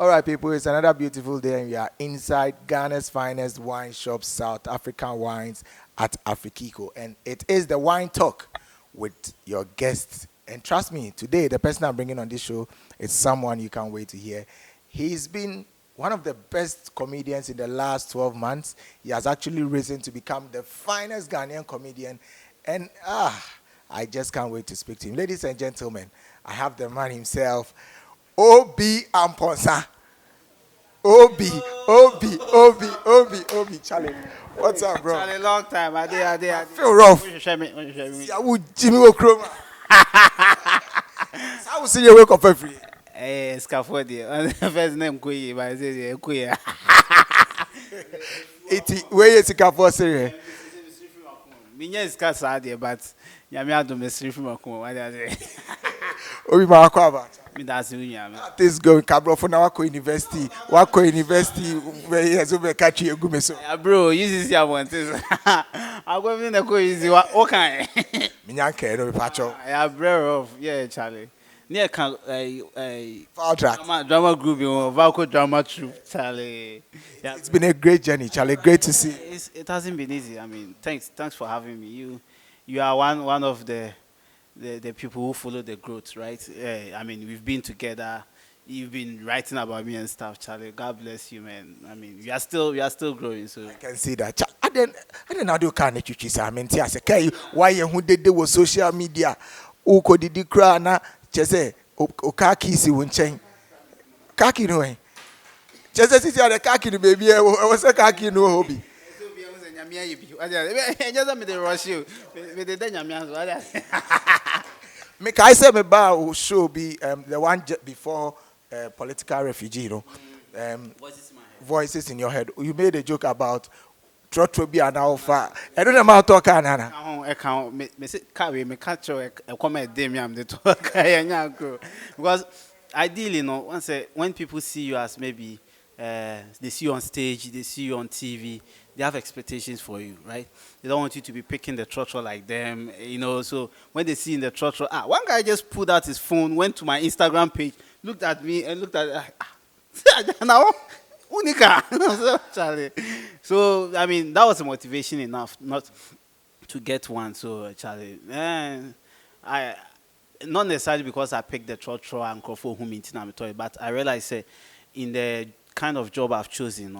All right, people, it's another beautiful day, and we are inside Ghana's finest wine shop, South African Wines at Afrikiko. And it is the Wine Talk with your guests. And trust me, today, the person I'm bringing on this show is someone you can't wait to hear. He's been one of the best comedians in the last 12 months. He has actually risen to become the finest Ghanaian comedian. And I just can't wait to speak to him. Ladies and gentlemen, I have the man himself, OB Amponsah. Obi, Charlie. What's up, bro? Charlie, long time. I did. Feel rough. Me. I would Jimmy Okroma. I will see you wake up every day. Eh, scaffolding. First name Kuyi, but I say Kuyi. Where is it for Syria? Minya is casade, but Yamia do me sleep from a cool. What I say? Obi Makwaba. Me that's you, This going Cabro for Wako University. Where he has over catch you, Gumeso. Bro, you see, I want this. I'm going to go easy. What kind? Minyanke, no pacho. Yeah, bro, yeah, Charlie. Near Foul track. drama group, vocal drama troupe, Charlie. Yeah. It's been a great journey, Charlie. Great to see. It hasn't been easy. I mean, thanks for having me. You are one of the people who follow the growth, right? I mean, we've been together. You've been writing about me and stuff, Charlie. God bless you, man. I mean, we are still growing. So I can see that. I didn't do kind of chuchis. I mean, I say, why you who did with social media? Who could the cry na? Chese, okaki si wunchen. Kaki no eh. Chese si the kaki no baby. I was a kaki no hobby. Make I say me ba show be the one before political refugee, you know. Voices in your head. You made a joke about Trotro and alpha. I don't know how to talk. I can't me catch a comment Damian the talk because ideally, when people see you as maybe they see you on stage, they see you on TV, they have expectations for you, right? They don't want you to be picking the trotro like them, So when they see in the trotro, one guy just pulled out his phone, went to my Instagram page, looked at me and looked at now. Unica. Charlie. So I mean that was a motivation enough not to get one. So Charlie, I not necessarily because I picked the trotro and for whom in but I realized in the kind of job I've chosen,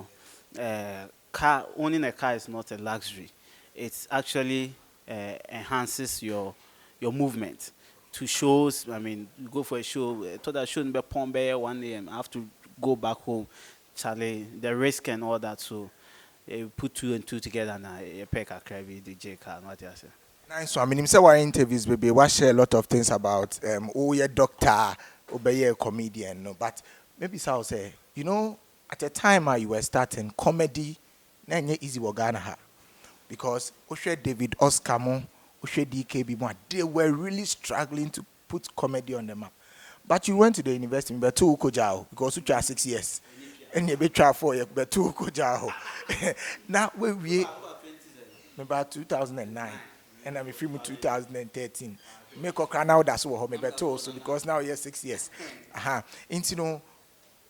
owning a car is not a luxury. It actually enhances your movement. To shows, I mean, you go for a show, to that show in Pombe 1 a.m. I have to go back home. Charlie, the risk and all that, so you put 2 and 2 together now. You pick a crazy DJ car, what you say? Nice one. I mean, himself, our interviews, baby, we share a lot of things about you're a doctor, you're a comedian, no. But maybe so I'll say, at the time you were starting comedy, then easy Ghana because David Oscar Mo, DKB, they were really struggling to put comedy on the map. But you went to the university, but 2 Kojao, because you are 6 years. And you be try 4 years, but 2 Kojao. Now we about 2009, and I'm film 2013. Make a now that's what maybe also because now you're 6 years. And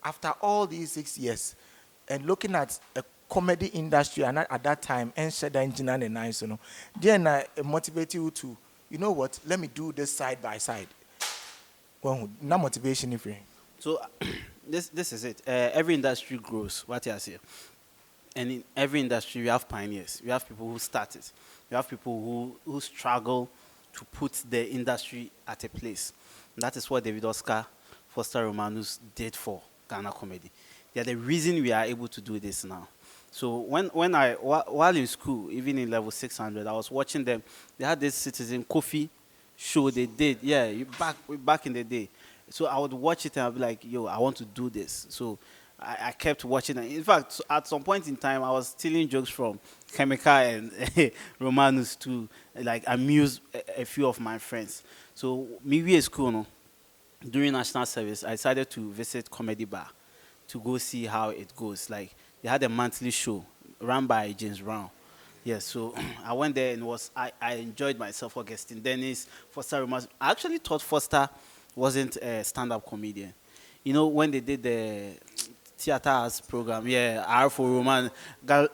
after all these 6 years, and looking at a comedy industry, and at that time, and said the engineer and nice, then I motivate you to, what? Let me do this side by side. Well, no motivation if you. So this is it. Every industry grows. What you say, and in every industry we have pioneers. We have people who started. We have people who struggle to put the industry at a place. And that is what David Oscar Foster Romanus did for Ghana comedy. They are the reason we are able to do this now. So while in school, even in level 600, I was watching them. They had this Citizen Coffee show they did. Yeah, back in the day. So I would watch it and I'd be like, yo, I want to do this. So I kept watching it. In fact, at some point in time, I was stealing jokes from Chemica and Romanus to like amuse a few of my friends. So me at school, during national service, I decided to visit Comedy Bar to go see how it goes. Like they had a monthly show run by James Brown. Yes, so I went there and I enjoyed myself. Augustine Dennis, Foster Romanus. I actually thought Foster wasn't a stand-up comedian. When they did theater arts program. Yeah, R for Roman. Yeah,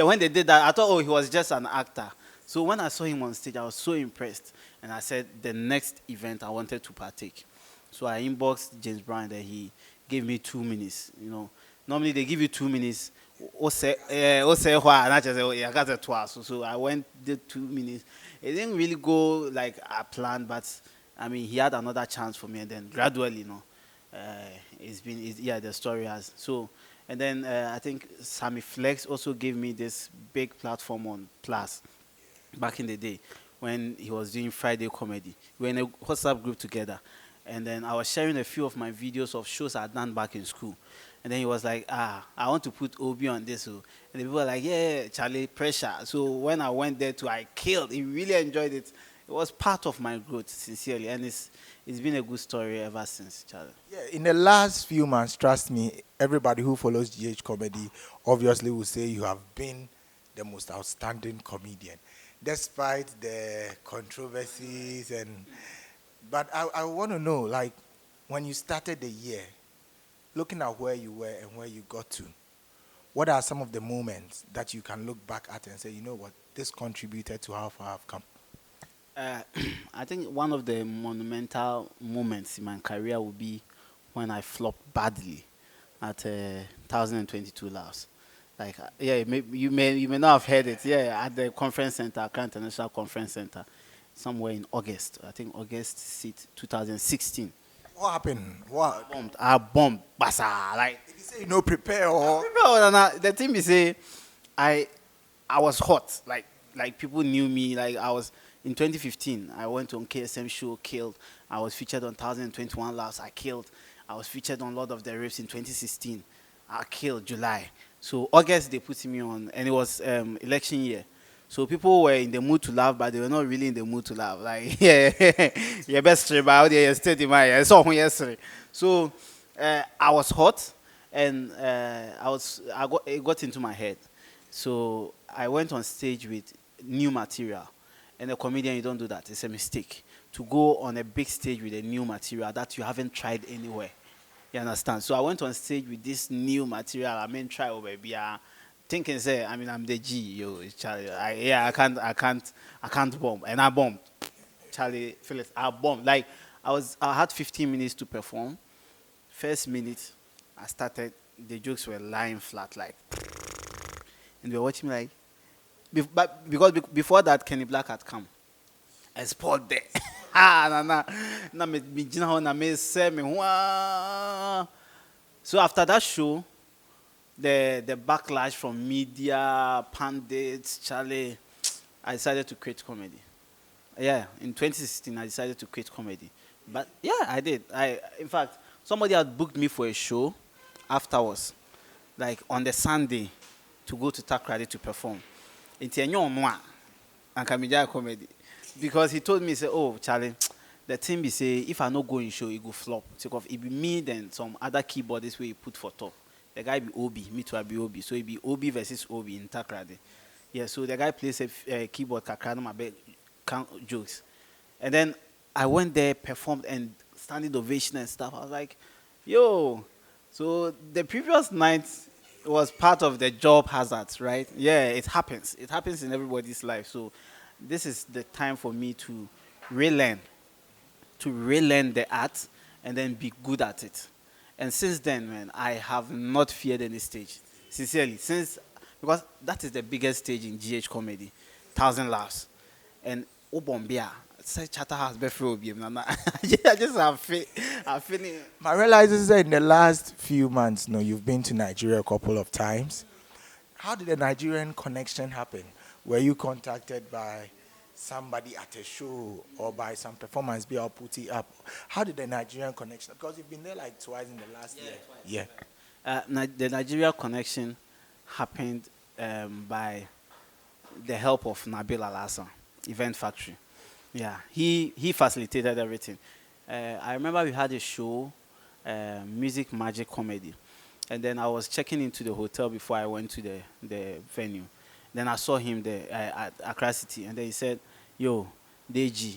when they did that, I thought, oh, he was just an actor. So when I saw him on stage, I was so impressed. And I said, the next event I wanted to partake. So I inboxed James Brown, and he gave me 2 minutes. You know, normally they give you 2 minutes. Why? And I just said, oh, yeah, I got it twice. So I went, did 2 minutes. It didn't really go like I planned, but I mean, he had another chance for me, and then gradually, uh, yeah, the story has. So, and then I think Sammy Flex also gave me this big platform on Plus back in the day when he was doing Friday comedy. We were in a WhatsApp group together. And then I was sharing a few of my videos of shows I'd done back in school. And then he was like, I want to put OB on this. And the people were like, yeah, Charlie, pressure. So when I went there too, I killed. He really enjoyed it. It was part of my growth, sincerely. And it's been a good story ever since, Charlie. Yeah, in the last few months, trust me, everybody who follows GH comedy obviously will say you have been the most outstanding comedian, despite the controversies and. But I want to know, like, when you started the year, looking at where you were and where you got to, what are some of the moments that you can look back at and say, you know what, this contributed to how far I've come? Uh, I think one of the monumental moments in my career would be when I flopped badly at 1022 Laos. Like, yeah, you may not have heard it. Yeah, at the conference center, Accra International Conference Center, somewhere in August. I think August 6, 2016. What happened? What? I bombed. Basa. Like, Did you say no prepare or? the thing is, say, I I was hot. Like people knew me. Like I was in 2015. I went on KSM show, killed. I was featured on 1021 Laughs. I killed. I was featured on Lord of the Rings in 2016. I killed July. So August they put me on, and it was election year. So people were in the mood to laugh, but they were not really in the mood to laugh. Like, yeah, yeah, best trip out there, state in my, I saw yesterday. So I was hot, and it got into my head. So I went on stage with new material, and a comedian, you don't do that. It's a mistake to go on a big stage with a new material that you haven't tried anywhere. You understand? So I went on stage with this new material. I mean, try over, baby. Thinking, say, I mean, I'm the G, yo, Charlie. I can't bomb, and I bombed. Charlie Phillips, I bombed. Like I had 15 minutes to perform. First minute, I started. The jokes were lying flat, like, and they were watching me like. But because before that, Kenny Black had come. I spoiled there. Na me jina ho na me say me ho. So after that show, the backlash from media, pundits, Charlie, I decided to create comedy. Yeah, in 2016, I decided to create comedy. But yeah, I did. In fact, somebody had booked me for a show afterwards, like on the Sunday, to go to Takrady to perform. It's a new one, and comedy comedy, because he told me, say, oh Charlie, the thing be say if I no go in show, it go flop. Because it be me then some other keyboardists where you put for top. The guy be OB, me too I be OB. So it be OB versus OB in Takrady. Yeah, so the guy plays a keyboard kakra my big jokes. And then I went there, performed and standing ovation and stuff. I was like, yo. So the previous night was part of the job hazards, right? Yeah, it happens. It happens in everybody's life. So this is the time for me to relearn the art and then be good at it. And since then, man, I have not feared any stage. Sincerely, because that is the biggest stage in GH comedy, 1,000 laughs. And Obombia, say Chatterhouse Befro I just have feeling. I realize that in the last few months, you've been to Nigeria a couple of times. How did the Nigerian connection happen? Were you contacted by somebody at a show or by some performance be put it up? How did the Nigerian connection? Because you've been there like twice in the last year. Twice. Yeah. The Nigeria connection happened by the help of Nabil Alhassan, Event Factory. Yeah, he facilitated everything. I remember we had a show, Music Magic Comedy, and then I was checking into the hotel before I went to the venue. Then I saw him there at Accra City, and then he said, yo, Deji,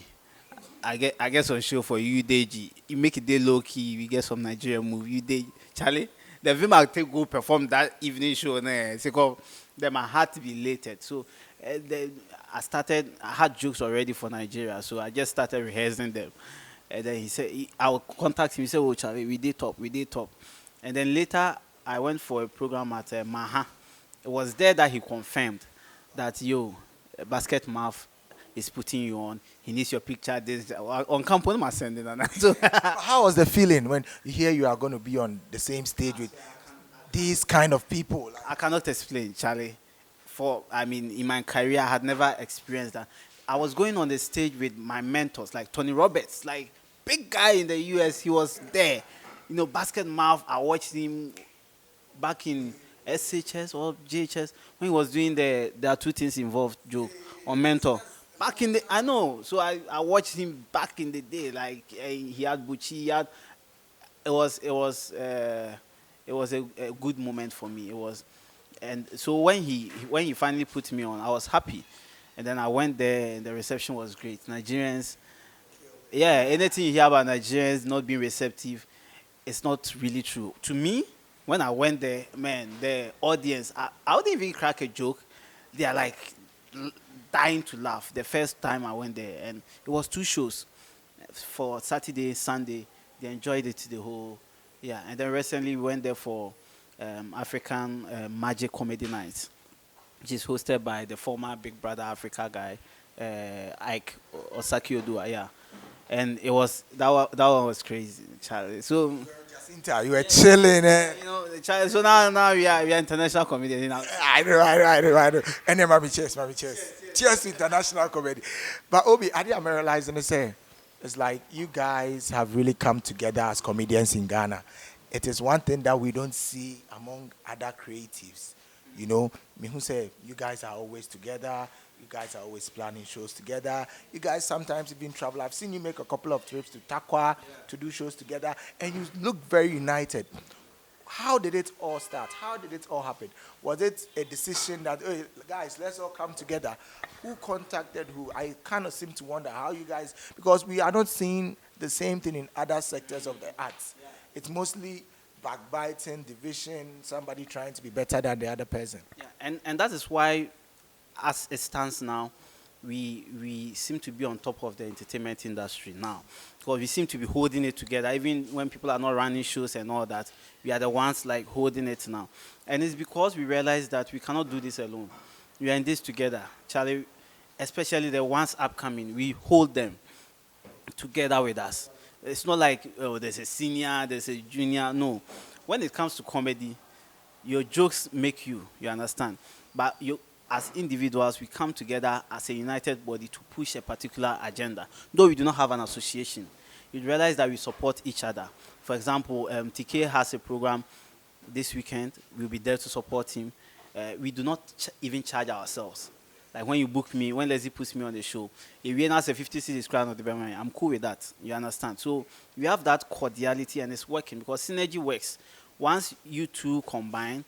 I get some show for you, Deji. You make it day low key. We get some Nigerian movie. You Deji, Charlie. The film I take go perform that evening show. Say called them. I had to be elated. So then I started. I had jokes already for Nigeria. So I just started rehearsing them. And then he said, I will contact him. He said, "Oh, Charlie, we did top. We did top." And then later I went for a program at Mahama. It was there that he confirmed that basket mouth is putting you on. He needs your picture. This on campus, my sending and so. How was the feeling when you hear you are going to be on the same stage with these kind of people? Like, I cannot explain, Charlie. In my career, I had never experienced that. I was going on the stage with my mentors, like Tony Roberts, like big guy in the US. He was there. Basket mouth. I watched him back in SHS or JHS when he was doing there are two things involved, joke or mentor. Back in the, I know, so I watched him back in the day. Like he had Bucci, it was a good moment for me. It was, and so when he finally put me on, I was happy, and then I went there, and the reception was great. Nigerians, yeah, anything you hear about Nigerians not being receptive, it's not really true. To me, when I went there, man, the audience, I wouldn't even crack a joke. They are like dying to laugh. The first time I went there, and it was 2 shows for Saturday, Sunday. They enjoyed it the whole, yeah. And then recently we went there for African Magic Comedy Nights, which is hosted by the former Big Brother Africa guy, Ike Osaki Odua, yeah. And it was that one was crazy, Charlie. So. Jacinta, you were chilling, eh? Charlie, so now we are international comedians. I know. And then, mommy, cheers. Cheers to international comedy. But Obi, I didn't realize and say, it's like you guys have really come together as comedians in Ghana. It is one thing that we don't see among other creatives. Me who say you guys are always together. You guys are always planning shows together. You guys sometimes even travel. I've seen you make a couple of trips to Takwa to do shows together, and you look very united. How did it all start? How did it all happen? Was it a decision that, hey, guys, let's all come together? Who contacted who? I kind of seem to wonder how you guys, because we are not seeing the same thing in other sectors of the arts. It's mostly backbiting, division, somebody trying to be better than the other person. Yeah, and that is why, as it stands now, we seem to be on top of the entertainment industry now, because we seem to be holding it together. Even when people are not running shows and all that, we are the ones like holding it now. And it's because we realize that we cannot do this alone. We are in this together, Charlie. Especially the ones upcoming, we hold them together with us. It's not like, oh, there's a senior, there's a junior. No, when it comes to comedy, your jokes make you understand, but as individuals, we come together as a united body to push a particular agenda. Though we do not have an association, you realize that we support each other. For example, TK has a program this weekend. We'll be there to support him. We do not even charge ourselves. Like when you book me, when Leslie puts me on the show, if we announce a 50 crown of the Berman, I'm cool with that. You understand? So we have that cordiality, and it's working because synergy works. Once you two combine,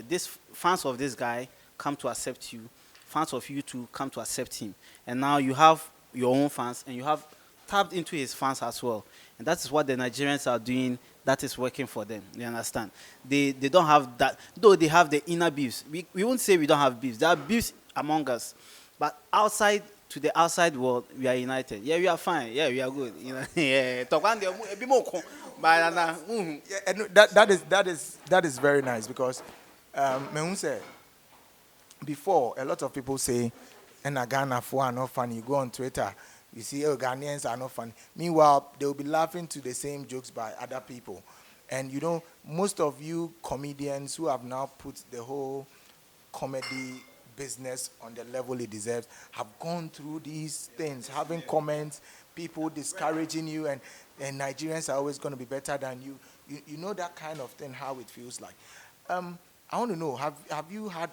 these fans of this guy come to accept you, fans of you two come to accept him, and now you have your own fans, and you have tapped into his fans as well, and that is what the Nigerians are doing. That is working for them. You understand? They don't have that, though they have the inner beefs. We won't say we don't have beefs. There are beefs among us, but outside to the outside world, we are united. Yeah, we are fine. Yeah, we are good. Yeah. Yeah, and that is very nice because me say before a lot of people say, "And Ghana for are not funny." You go on Twitter, you see, "Oh, Ghanaians are not funny." Meanwhile, they will be laughing to the same jokes by other people, and most of you comedians who have now put the whole comedy business on the level it deserves have gone through these things, having comments, people discouraging you, and Nigerians are always going to be better than you. You know that kind of thing, how it feels like. I want to know, have you had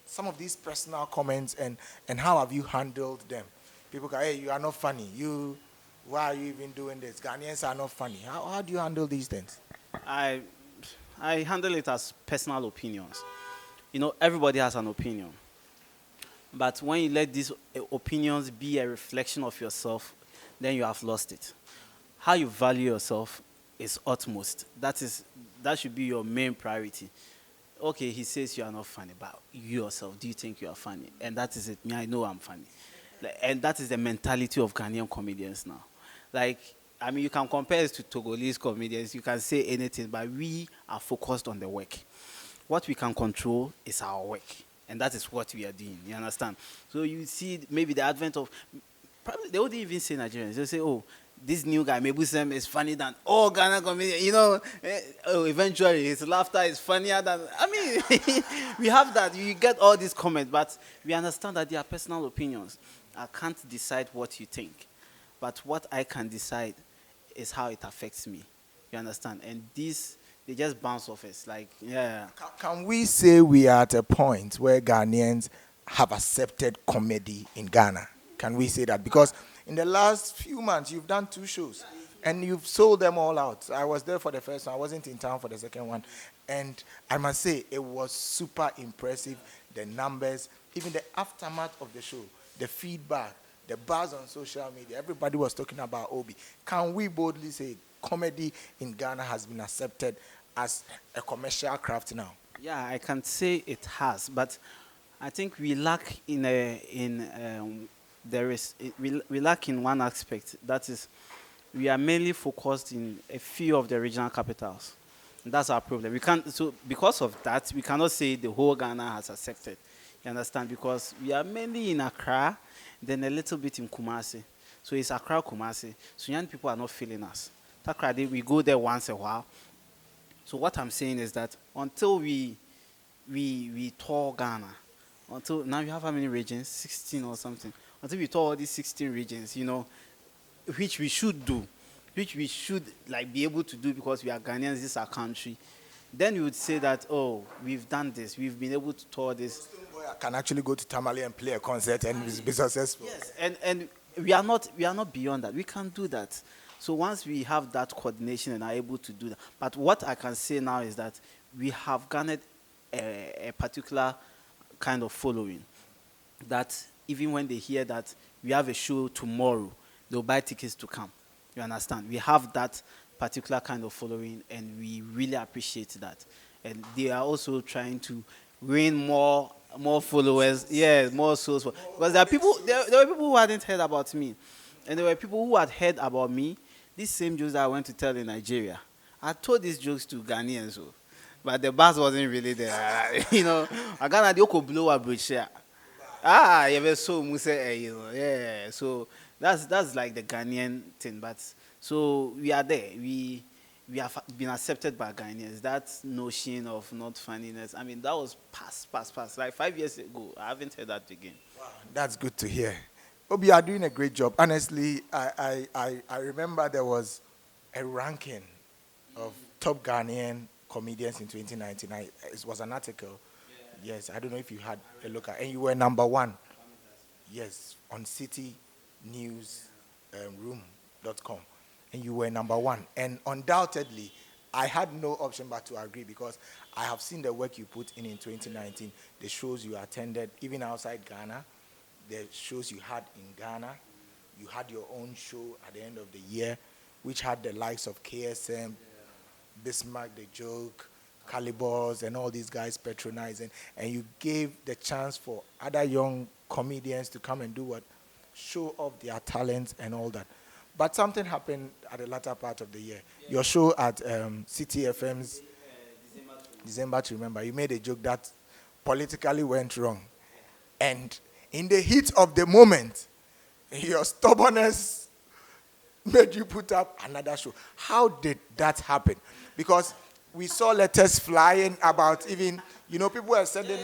some of these personal comments, and how have you handled them? People go, "Hey, you are not funny. Why are you even doing this? Ghanaians are not funny." How do you handle these things? I handle it as personal opinions. Everybody has an opinion. But when you let these opinions be a reflection of yourself, then you have lost it. How you value yourself is utmost. That should be your main priority. Okay, he says you are not funny, but you yourself, do you think you are funny? And that is it. Me, I know I'm funny. And that is the mentality of Ghanaian comedians now. Like, I mean, you can compare it to Togolese comedians. You can say anything, but we are focused on the work. What we can control is our work. And that is what we are doing. You understand? So you see maybe the advent of, probably they wouldn't even say Nigerians. They'll say, oh, this new guy, maybe Sam, is funny than all Ghana comedians. You know, eventually his laughter is funnier than, I mean, we have that. You get all these comments, but we understand that they are personal opinions. I can't decide what you think. But what I can decide is how it affects me. You understand? And these, they just bounce off us. Like, yeah. Can we say we are at a point where Ghanaians have accepted comedy in Ghana? Can we say that? Because in the last few months, you've done 2 shows and you've sold them all out. I was there for the first one. I wasn't in town for the second one. And I must say, it was super impressive. The numbers, even the aftermath of the show, the feedback, the buzz on social media, everybody was talking about OB. Can we boldly say comedy in Ghana has been accepted as a commercial craft now? Yeah, I can say it has, but I think we lack we lack in one aspect. That is, we are mainly focused in a few of the regional capitals. And that's our problem. We can't. So because of that, we cannot say the whole Ghana has accepted. You understand? Because we are mainly in Accra, then a little bit in Kumasi. So it's Accra, Kumasi. So young people are not feeling us. Accra, we go there once a while. So what I'm saying is that until we tour Ghana, until now we have how many regions? 16 or something. Until we tour all these 16 regions, you know, which we should do, which we should like be able to do because we are Ghanaians, this is our country. Then you would say that, oh, we've done this, we've been able to tour this. I can actually go to Tamale and play a concert and be successful. Yes, and we are not beyond that. We can do that. So once we have that coordination and are able to do that, but what I can say now is that we have garnered a particular kind of following that even when they hear that we have a show tomorrow, they'll buy tickets to come. You understand? We have that particular kind of following, and we really appreciate that. And they are also trying to win more followers, more souls. Because there were people who hadn't heard about me, and there were people who had heard about me. These same jokes that I went to tell in Nigeria, I told these jokes to Ghanaians, but the buzz wasn't really there. You know, I got a blow a bridge. You were so yeah. So that's like the Ghanaian thing. But so we are there. We have been accepted by Ghanaians. That notion of not funniness, I mean, that was past. Like 5 years ago. I haven't heard that again. Wow, that's good to hear. Obi, you are doing a great job. Honestly, I remember there was a ranking of top Ghanaian comedians in 2019. It was an article. Yeah. Yes, I don't know if you had a look at it. And you were number 1. Yes, on citynewsroom.com. And you were number 1. And undoubtedly, I had no option but to agree because I have seen the work you put in 2019, the shows you attended, even outside Ghana, the shows you had in Ghana. You had your own show at the end of the year, which had the likes of KSM, Bismarck the Joke, Calibers, and all these guys patronizing. And you gave the chance for other young comedians to come and do what? Show off their talents and all that. But something happened at the latter part of the year. Your show at City FM's December to Remember, you made a joke that politically went wrong. And in the heat of the moment, your stubbornness made you put up another show. How did that happen? Because we saw letters flying about even, people were sending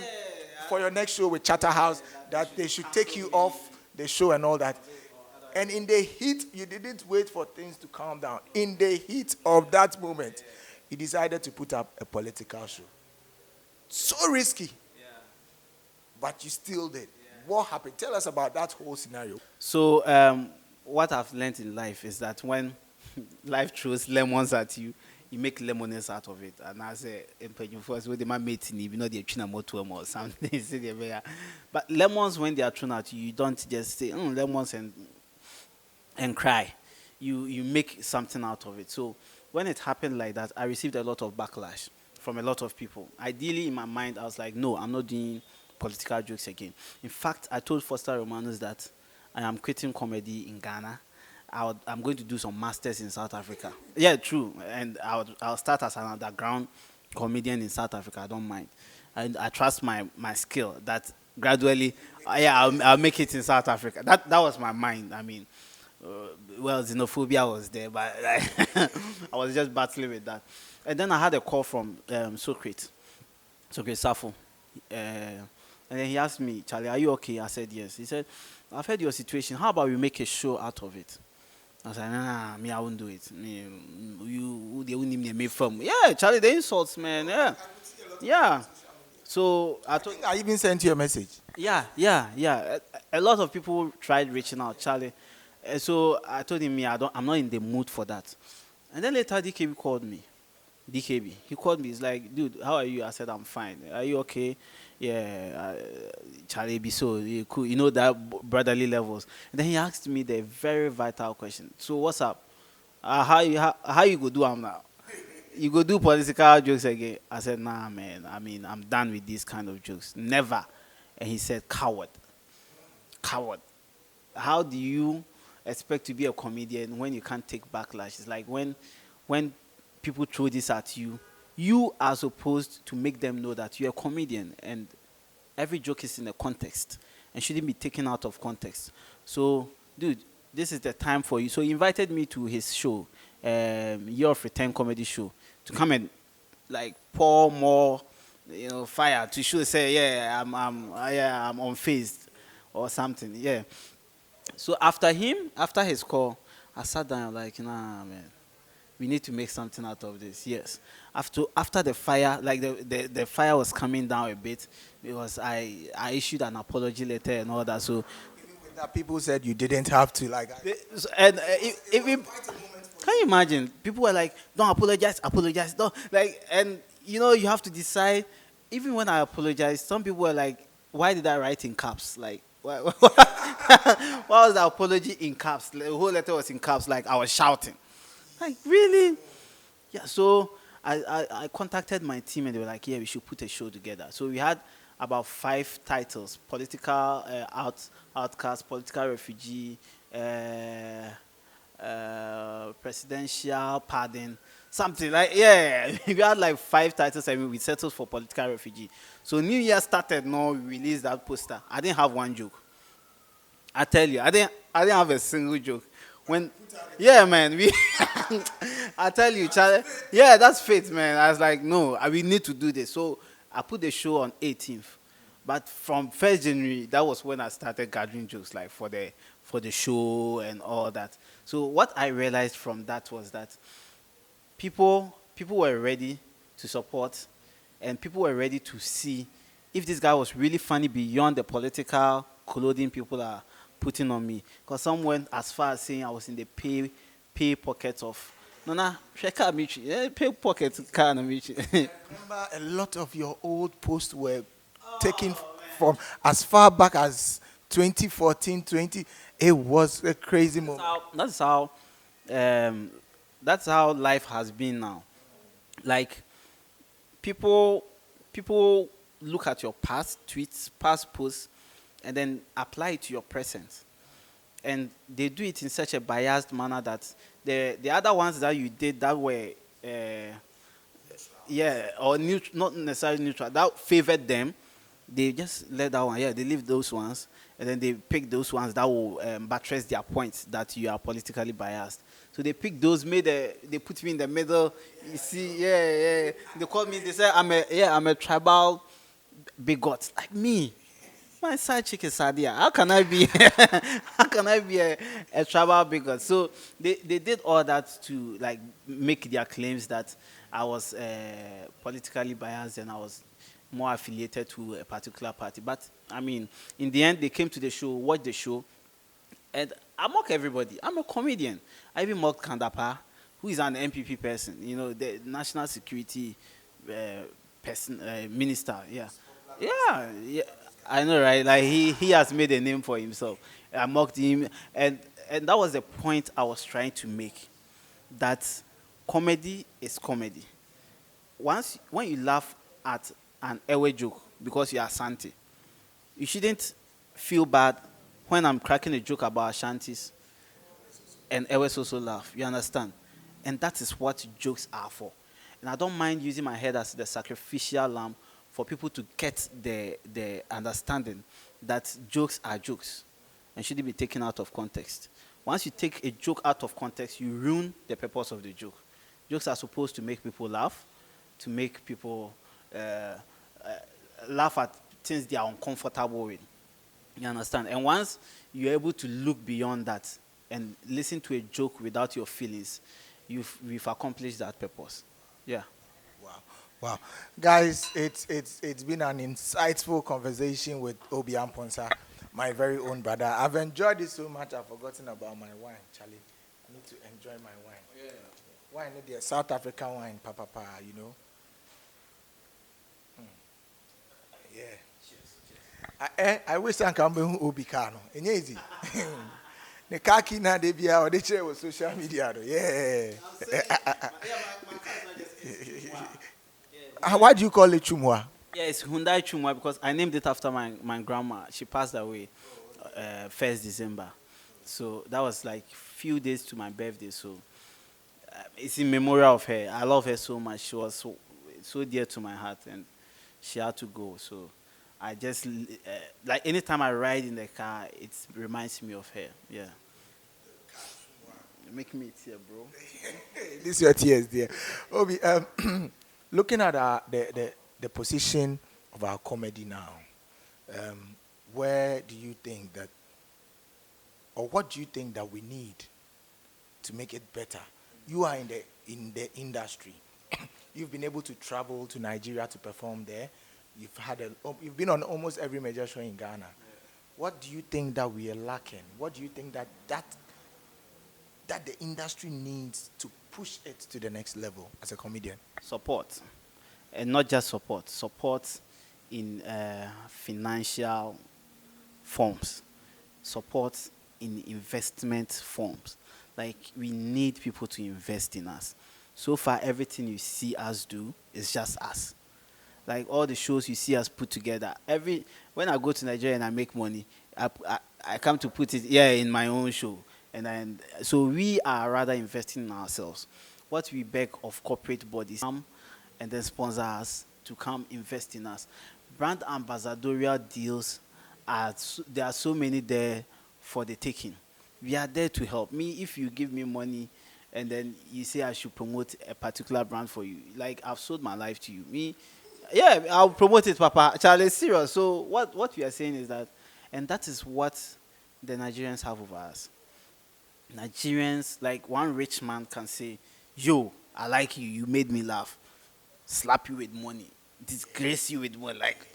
for your next show with Chatterhouse that they should take you off the show and all that. And in the heat, you didn't wait for things to calm down. In the heat of that moment, you decided to put up a political show. So risky. But you still did. What happened? Tell us about that whole scenario. So what I've learned in life is that when life throws lemons at you, you make lemonades out of it. And I say, first, with my mate, you know, they're trying to or something. But lemons, when they are thrown at you, you don't just say, lemons and cry. You make something out of it. So when it happened like that, I received a lot of backlash from a lot of people. Ideally, in my mind, I was like, no, I'm not doing political jokes again. In fact, I told Foster Romanus that I am quitting comedy in Ghana. I'm going to do some masters in South Africa. Yeah, true. And I'll start as an underground comedian in South Africa. I don't mind. And I trust my skill that gradually, I'll make it in South Africa. That was my mind. I mean, well, xenophobia was there, but I was just battling with that. And then I had a call from Socrates Safo. And then he asked me, Charlie, are you okay? I said, yes. He said, I've heard your situation. How about we make a show out of it? I was like, nah, me, I won't do it. Me, they won't need me make fun. Yeah, Charlie, the insults, man. Yeah. Yeah. So I think I even sent you a message. Yeah. A lot of people tried reaching out, Charlie. So I told him, I'm not in the mood for that. And then later, DKB called me. He called me. He's like, dude, how are you? I said, I'm fine. Are you okay? Yeah, Charlie, be so cool. You know that brotherly levels. And then he asked me the very vital question. So what's up? How you go do now? You go do political jokes again? I said, nah, man. I mean, I'm done with these kind of jokes. Never. And he said, coward. How do you expect to be a comedian when you can't take backlash? It's like when people throw this at you, you are supposed to make them know that you're a comedian, and every joke is in a context and shouldn't be taken out of context. So, dude, this is the time for you. So he invited me to his show, Year of Return comedy show, to come and like pour more, fire to show, say, yeah, I'm unfazed or something. Yeah. So after his call, I sat down like, nah, man, we need to make something out of this. Yes. After the fire, like the fire was coming down a bit, because I issued an apology letter and all that. So that people said you didn't have to, like. And can you imagine? People were like, don't apologize, don't, like, and you have to decide. Even when I apologized, some people were like, why did I write in caps? Like, why was the apology in caps? The whole letter was in caps, like I was shouting. Like, really? Yeah, so I contacted my team and they were like, yeah, we should put a show together. So we had about 5 titles: political outcast, political refugee, presidential pardon, something like, yeah. We had like 5 titles and we settled for political refugee. So New Year started, we released that poster. I didn't have one joke. I tell you, I didn't have a single joke. Yeah, man, I tell you, Charlie, yeah, that's fate, man. I was like, no, we need to do this. So I put the show on 18th. But from 1st January, that was when I started gathering jokes, like for the show and all that. So what I realized from that was that people were ready to support, and people were ready to see if this guy was really funny beyond the political clothing people are putting on me. Because some went as far as saying I was in the pay pockets of pay pockets kind of Michi. Remember, a lot of your old posts were taken from as far back as 2014, 20. It was a crazy moment. That's how life has been now. Like, people look at your past tweets, past posts, and then apply it to your present. And they do it in such a biased manner that the other ones that you did that were, or not necessarily neutral, that favored them, they just let that one, they leave those ones, and then they pick those ones that will buttress their points that you are politically biased. So they pick those, they put me in the middle. You see, They called me, they said, I'm a tribal bigot, like me. My side chick is Sadia. How can I be a tribal bigot? So they did all that to like make their claims that I was politically biased and I was more affiliated to a particular party. But I mean, in the end, they came to the show, watched the show, and I mock everybody. I'm a comedian. I even mocked Kandapa, who is an MPP person, the national security person, minister. Yeah, yeah. I know, right? Like he has made a name for himself. I mocked him, and that was the point I was trying to make. That comedy is comedy. When you laugh at an airway joke because you are Santi, you shouldn't feel bad when I'm cracking a joke about Ashantis and always also laugh. You understand? And that is what jokes are for. And I don't mind using my head as the sacrificial lamb for people to get the understanding that jokes are jokes and shouldn't be taken out of context. Once you take a joke out of context, you ruin the purpose of the joke. Jokes are supposed to make people laugh, to make people laugh at things they are uncomfortable with. You understand? And once you're able to look beyond that and listen to a joke without your feelings, we've accomplished that purpose. Yeah. Wow. Wow. Guys, it's been an insightful conversation with OB Amponsah, my very own brother. I've enjoyed it so much I've forgotten about my wine, Charlie. I need to enjoy my wine. Yeah. Wine, the South African wine, papa, Yeah. I wish I can be Obi Kano. Easy. The kaki na de bia or the chair with social media. Yeah. Why do you call it Chumwa? Yeah, it's Hyundai Chumwa because I named it after my grandma. She passed away 1st December. So that was like few days to my birthday. So it's in memory of her. I love her so much. She was so dear to my heart, and she had to go. So I just like anytime I ride in the car, it reminds me of her. Yeah. Make me tear, bro. This is your tears, dear. Obi, looking at the position of our comedy now, where do you think that, or what do you think that we need to make it better? You are in the industry. You've been able to travel to Nigeria to perform there. You've been on almost every major show in Ghana. Yeah. What do you think that we are lacking? What do you think that the industry needs to push it to the next level as a comedian? Support. And not just support. Support in financial forms. Support in investment forms. Like, we need people to invest in us. So far, everything you see us do is just us. Like all the shows you see us put together. When I go to Nigeria and I make money, I come to put it here in my own show. And so we are rather investing in ourselves. What we beg of corporate bodies come and then sponsor us to come invest in us. Brand ambassadorial deals there are so many there for the taking. We are there to help. If you give me money and then you say I should promote a particular brand for you, like I've sold my life to you. Yeah, I'll promote it, Papa. Charlie, serious. So what we are saying is that, and that is what the Nigerians have over us. Nigerians, like one rich man can say, yo, I like you, you made me laugh. Slap you with money. Disgrace you with money. Like,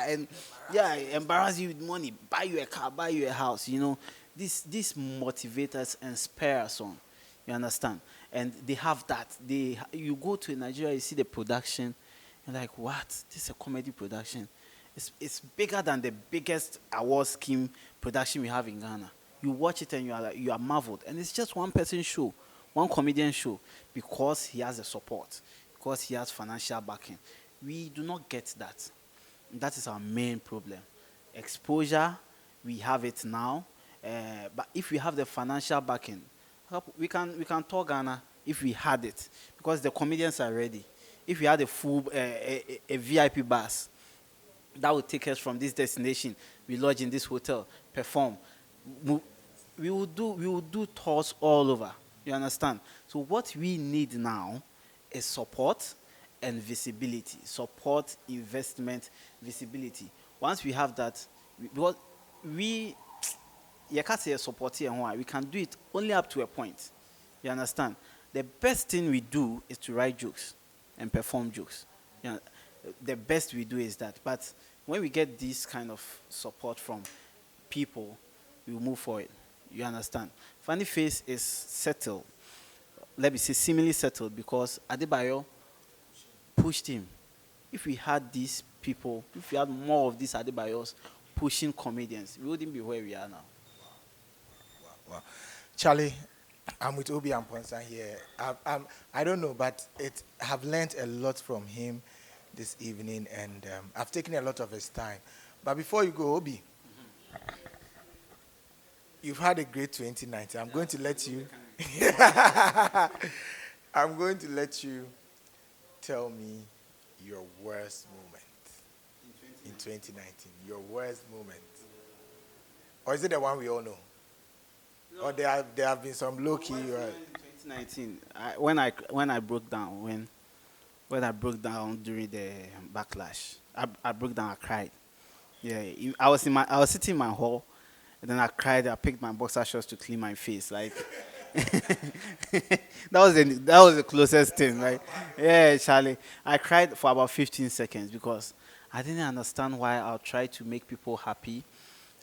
and yeah, embarrass you with money. Buy you a car, buy you a house. This motivates us and spur us on. You understand? And they have that. You go to Nigeria, you see the production, you're like, what? This is a comedy production. It's bigger than the biggest award scheme production we have in Ghana. You watch it and you are marveled. And it's just one person show, one comedian show, because he has the support, because he has financial backing. We do not get that. That is our main problem. Exposure, we have it now. But if we have the financial backing, we can tour Ghana if we had it, because the comedians are ready. If we had a full a VIP bus that would take us from this destination, we lodge in this hotel, perform. We will do tours all over. You understand? So what we need now is support and visibility. Support, investment, visibility. Once we have that, because we can't say support here and why. We can do it only up to a point. You understand? The best thing we do is to write jokes and perform jokes. The best we do is that. But when we get this kind of support from people, we will move forward. You understand? Funny Face is settled. let me say, seemingly settled because Adebayo pushed him. If we had these people, if we had more of these Adebayos pushing comedians, we wouldn't be where we are now. Wow. Charlie, I'm with OB Amponsah here. I don't know, but have learned a lot from him this evening, and I've taken a lot of his time. But before you go, Obi, you've had a great 2019. I'm going to let you. I'm going to let you tell me your worst moment in 2019. Your worst moment, or is it the one we all know? Or there have been some low key. 2019, when I broke down when I broke down during the backlash, I broke down. I cried. Yeah, I was sitting in my hall, and then I cried. I picked my boxer shorts to clean my face. Like that was the closest thing. Like yeah, Charlie, I cried for about 15 seconds because I didn't understand why I'll try to make people happy,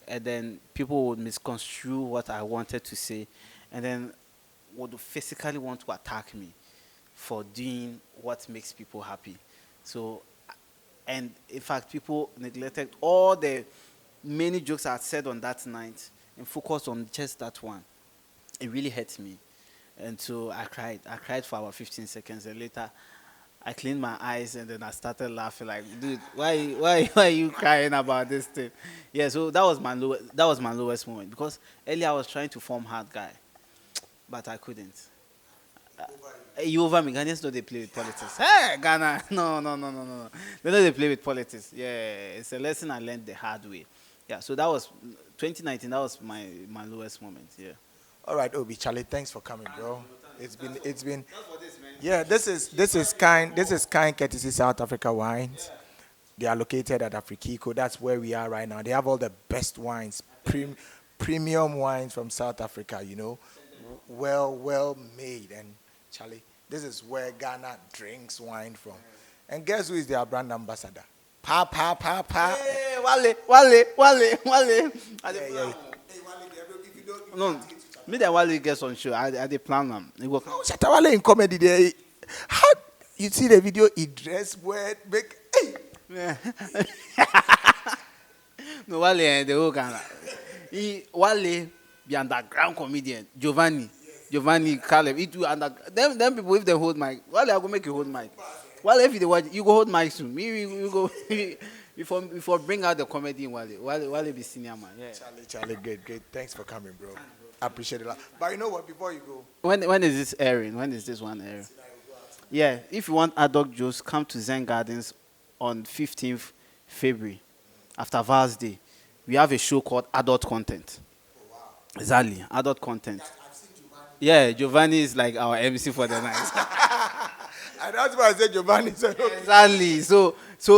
and then people would misconstrue what I wanted to say, and then would physically want to attack me for doing what makes people happy. So, and in fact, people neglected all the many jokes I had said on that night and focused on just that one. It really hurt me. And so I cried. I cried for about 15 seconds, and later I cleaned my eyes and then I started laughing like, dude, why are you crying about this thing? Yeah, so that was my lowest moment because earlier I was trying to form hard guy, but I couldn't. You over me. Ghanaians know they play with politics. Hey, Ghana. No. They know they play with politics. Yeah, it's a lesson I learned the hard way. Yeah, so that was 2019. That was my lowest moment. Yeah. All right, Obi, Charlie, thanks for coming, bro. It's been. Yeah, this is kind courtesy South Africa wines. They are located at Afrikico. That's where we are right now. They have all the best wines, premium wines from South Africa. You know, well made. And Charlie, this is where Ghana drinks wine from. And guess who is their brand ambassador? Pa. Hey, Wale. Yeah. No, me and Wale gets on show. I did plan them. Oh, Shatawale in comedy there. How you see the video? He dressed weird, big. Hey. Yeah. No, Wale and the whole Ghana. Wale, the underground comedian, Giovanni, Caleb. It will them people if they hold mic. Wale, I go make you hold mic. Wale, if you watch, you go hold mic soon. We go before bring out the comedy in Wale. Wale be senior man. Yeah. Charlie, great. Thanks for coming, bro. I appreciate it a lot. But you know what? Before you go, when is this airing? When is this one airing? Yeah, if you want adult jokes, come to Zen Gardens on 15th February, after Val's Day. We have a show called Adult Content. oh wow. Exactly, adult content. I've seen Giovanni. Yeah, Giovanni is like our MC for the night. And that's why I said Giovanni. Exactly. So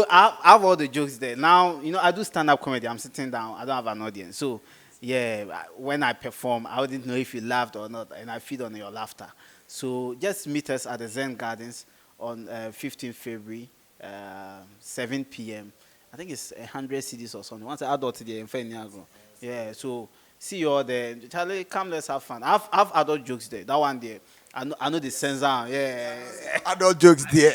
I have all the jokes there. Now, I do stand-up comedy. I'm sitting down. I don't have an audience. So, yeah, when I perform, I wouldn't know if you laughed or not, and I feed on your laughter. So just meet us at the Zen Gardens on 15th February, 7 p.m. I think it's 100 CDs or something. Once I adult today, yeah, so see you all there. Charlie, come, let's have fun. I have adult jokes there. That one there. I know the censor. Yeah. Adult jokes there.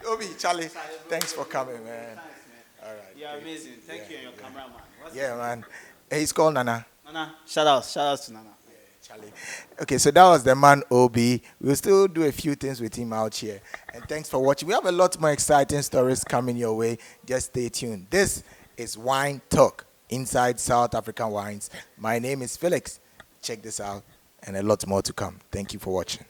Obi, Charlie, thanks for coming, man. Thanks, man. All right. You're amazing. Thank you and your cameraman. Yeah, man. Hey, he's called Nana. Nana, shout out to Nana. Charlie. Okay, so that was the man Obi. We'll still do a few things with him out here. And thanks for watching. We have a lot more exciting stories coming your way. Just stay tuned. This is Wine Talk inside South African Wines. My name is Felix. Check this out and a lot more to come. Thank you for watching.